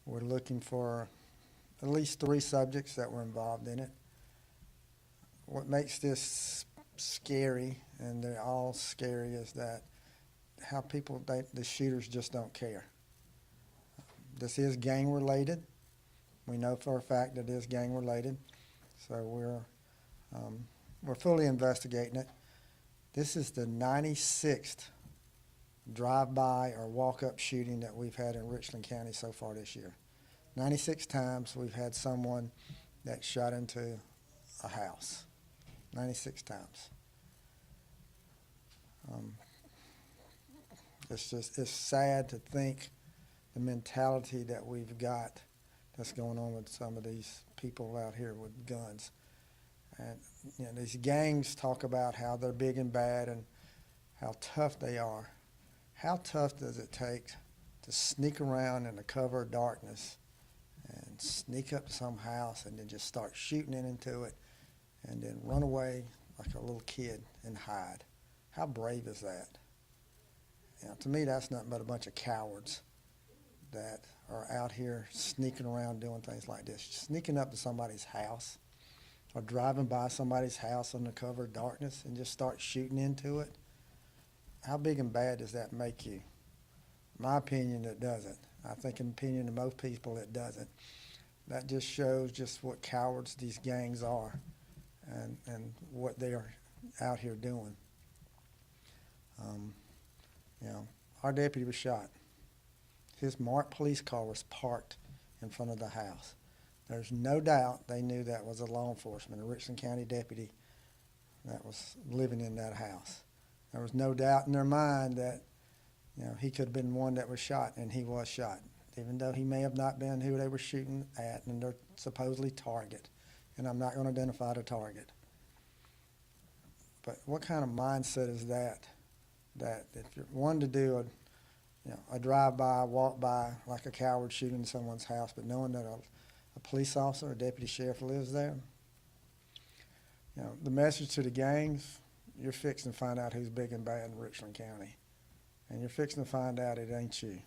We're looking for at least 3 subjects that were involved in it. What makes this scary, and they're all scary, is that how people, the shooters just don't care. This is gang related. We know for a fact that it is gang related, so we're fully investigating it. This is the 96th drive-by or walk-up shooting that we've had in Richland County so far this year. 96 times we've had someone that shot into a house. 96 times. It's sad to think the mentality that we've got that's going on with some of these people out here with guns. And these gangs talk about how they're big and bad and how tough they are. How tough does it take to sneak around in the cover of darkness and sneak up to some house and then just start shooting into it and then run away like a little kid and hide? How brave is that? To me, that's nothing but a bunch of cowards that are out here sneaking around doing things like this, sneaking up to somebody's house or driving by somebody's house under cover of darkness and just start shooting into it. How big and bad does that make you? In my opinion, it doesn't. I think in the opinion of most people, it doesn't. That just shows just what cowards these gangs are and what they are out here doing. Our deputy was shot. His marked police car was parked in front of the house. There's no doubt they knew that was a law enforcement, a Richland County deputy that was living in that house. There was no doubt in their mind that he could have been one that was shot, and he was shot, even though he may have not been who they were shooting at and their supposedly target. And I'm not going to identify the target. But what kind of mindset is that? That if you're one to do a drive-by, walk-by, like a coward shooting in someone's house, but knowing that a police officer or deputy sheriff lives there, the message to the gangs, you're fixing to find out who's big and bad in Richland County. And you're fixing to find out it ain't you.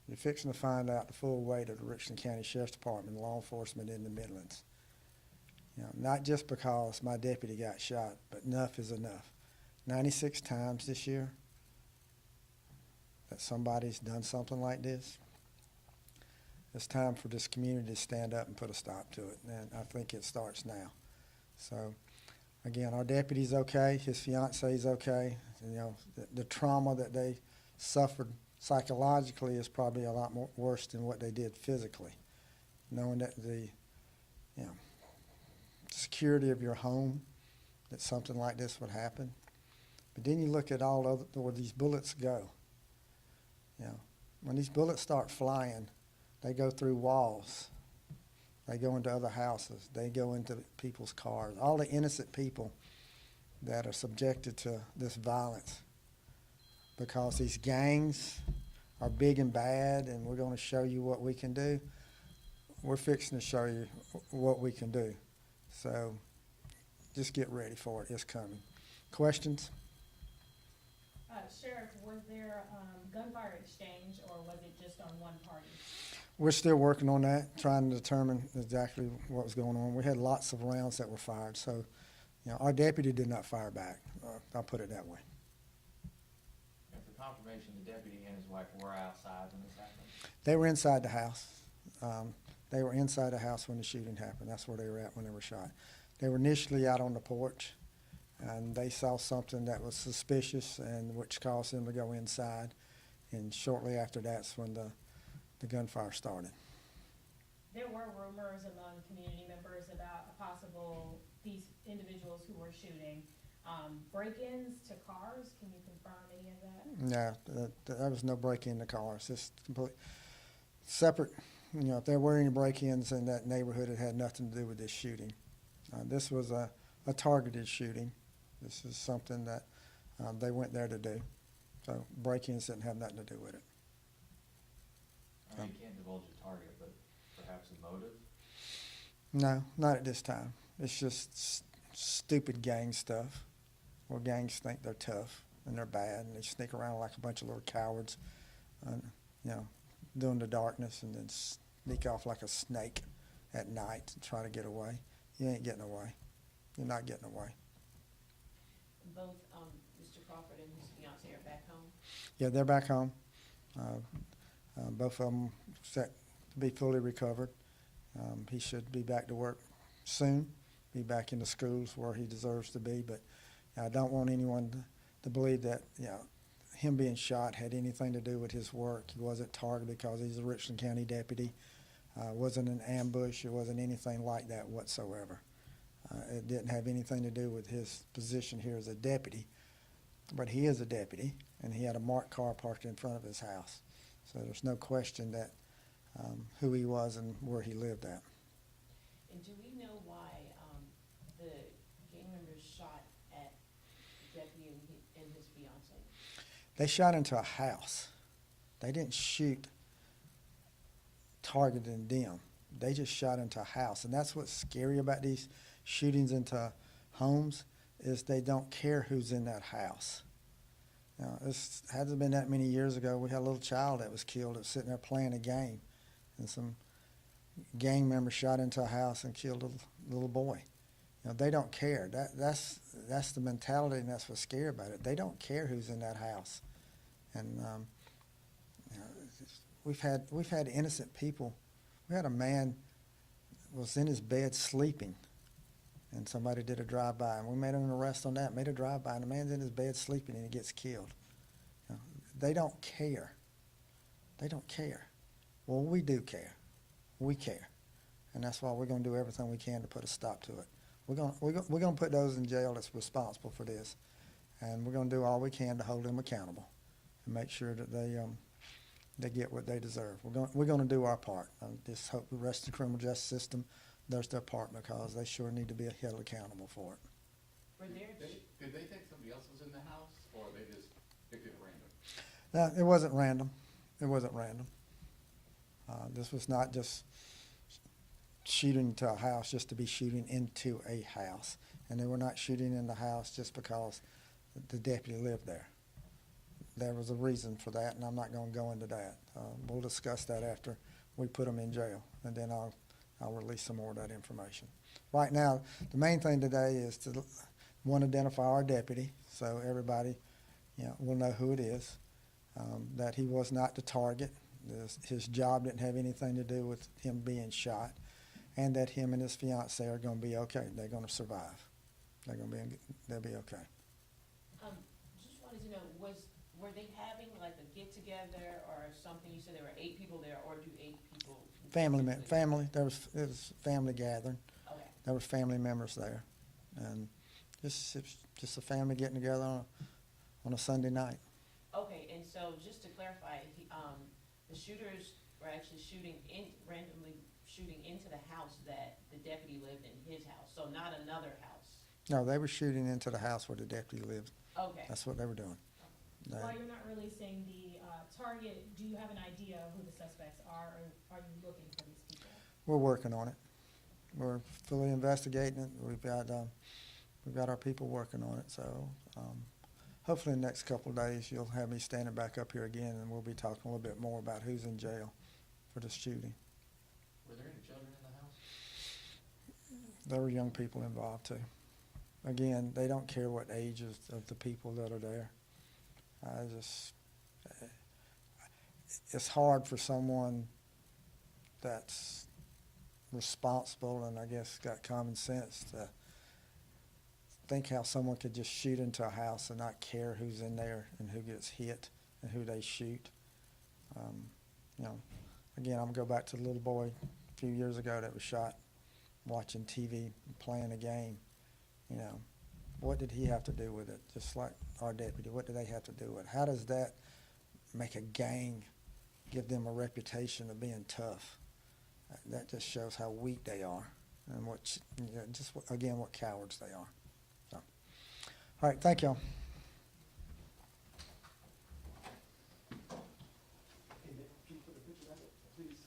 You're fixing to find out the full weight of the Richland County Sheriff's Department and law enforcement in the Midlands. Not just because my deputy got shot, but enough is enough. 96 times this year that somebody's done something like this. It's time for this community to stand up and put a stop to it, and I think it starts now. So, again, our deputy's okay, his fiancee's okay. The trauma that they suffered psychologically is probably a lot more worse than what they did physically. Knowing that the security of your home, that something like this would happen. But then you look at where these bullets go. When these bullets start flying, they go through walls. They go into other houses. They go into people's cars. All the innocent people that are subjected to this violence because these gangs are big and bad, and we're going to show you what we can do. We're fixing to show you what we can do. So just get ready for it. It's coming. Questions? Sheriff, was there gunfire exchange, or was it just on one party? We're still working on that, trying to determine exactly what was going on. We had lots of rounds that were fired, so our deputy did not fire back. I'll put it that way. And for confirmation, the deputy and his wife were outside when this happened? They were inside the house. They were inside the house when the shooting happened. That's where they were at when they were shot. They were initially out on the porch, and they saw something that was suspicious, and which caused them to go inside. And shortly after that's when the gunfire started. There were rumors among community members about these individuals who were shooting break-ins to cars. Can you confirm any of that? No, there was no break-in to cars. It's complete separate. If there were any break-ins in that neighborhood, it had nothing to do with this shooting. This was a targeted shooting. This is something that they went there to do. So break-ins didn't have nothing to do with it. I know you can't divulge a target, but perhaps a motive? No, not at this time. It's just stupid gang stuff where gangs think they're tough and they're bad and they sneak around like a bunch of little cowards. during the darkness and then sneak off like a snake at night and try to get away. You ain't getting away. You're not getting away. Both Mr. Crawford and his fiancee are back home? Yeah, they're back home. Both of them set to be fully recovered. He should be back to work soon, be back in the schools where he deserves to be. But I don't want anyone to believe that, him being shot had anything to do with his work. He wasn't targeted because he's a Richland County deputy. It wasn't an ambush. It wasn't anything like that whatsoever. It didn't have anything to do with his position here as a deputy. But he is a deputy, and he had a marked car parked in front of his house. So there's no question that who he was and where he lived at. And do we know why the gang members shot at the deputy and his fiancee? They shot into a house. They didn't shoot targeting them. They just shot into a house. And that's what's scary about these shootings into homes is they don't care who's in that house. This hasn't been that many years ago. We had a little child that was killed that was sitting there playing a game. And some gang members shot into a house and killed a little boy. They don't care. That's the mentality, and that's what's scary about it. They don't care who's in that house. And we've had innocent people. We had a man was in his bed sleeping, and somebody did a drive-by, and we made an arrest on that. Made a drive-by, and the man's in his bed sleeping, and he gets killed. They don't care. They don't care. Well, we do care. We care, and that's why we're going to do everything we can to put a stop to it. We're going to put those in jail that's responsible for this, and we're going to do all we can to hold them accountable and make sure that they get what they deserve. We're going to do our part. I just hope the rest of the criminal justice system does their part because they sure need to be held accountable for it. Did they think somebody else was in the house, or they just picked it at random? No, it wasn't random. It wasn't random. This was not just shooting into a house just to be shooting into a house. And they were not shooting in the house just because the deputy lived there. There was a reason for that, and I'm not going to go into that. We'll discuss that after we put them in jail, and then I'll release some more of that information. Right now, the main thing today is to, one, identify our deputy so everybody will know who it is, that he was not the target. His job didn't have anything to do with him being shot, and that him and his fiancée are going to be okay. They're going to survive. They'll be okay. Just wanted to know, were they having like a get together or something? You said there were 8 people there, or do 8 people? Family. It was family gathering. Okay. There was family members there, and just a family getting together on a Sunday night. Okay, and so just to clarify, the shooters were actually randomly shooting into the house that the deputy lived in, his house, so not another house. No, they were shooting into the house where the deputy lived. Okay. That's what they were doing. While you're not releasing the target, do you have an idea of who the suspects are, or are you looking for these people? We're working on it. We're fully investigating it. We've got our people working on it. So hopefully in the next couple of days you'll have me standing back up here again, and we'll be talking a little bit more about who's in jail for this shooting. Were there any children in the house? There were young people involved too. Again, they don't care what age of the people that are there. It's hard for someone that's responsible and I guess got common sense to think how someone could just shoot into a house and not care who's in there and who gets hit and who they shoot. Again, I'm gonna go back to the little boy a few years ago that was shot watching TV, playing a game. What did he have to do with it? Just like our deputy, what do they have to do with it? How does that make a gang, give them a reputation of being tough? That just shows how weak they are and what cowards they are. So, all right, thank y'all. Can you put a picture of it, please?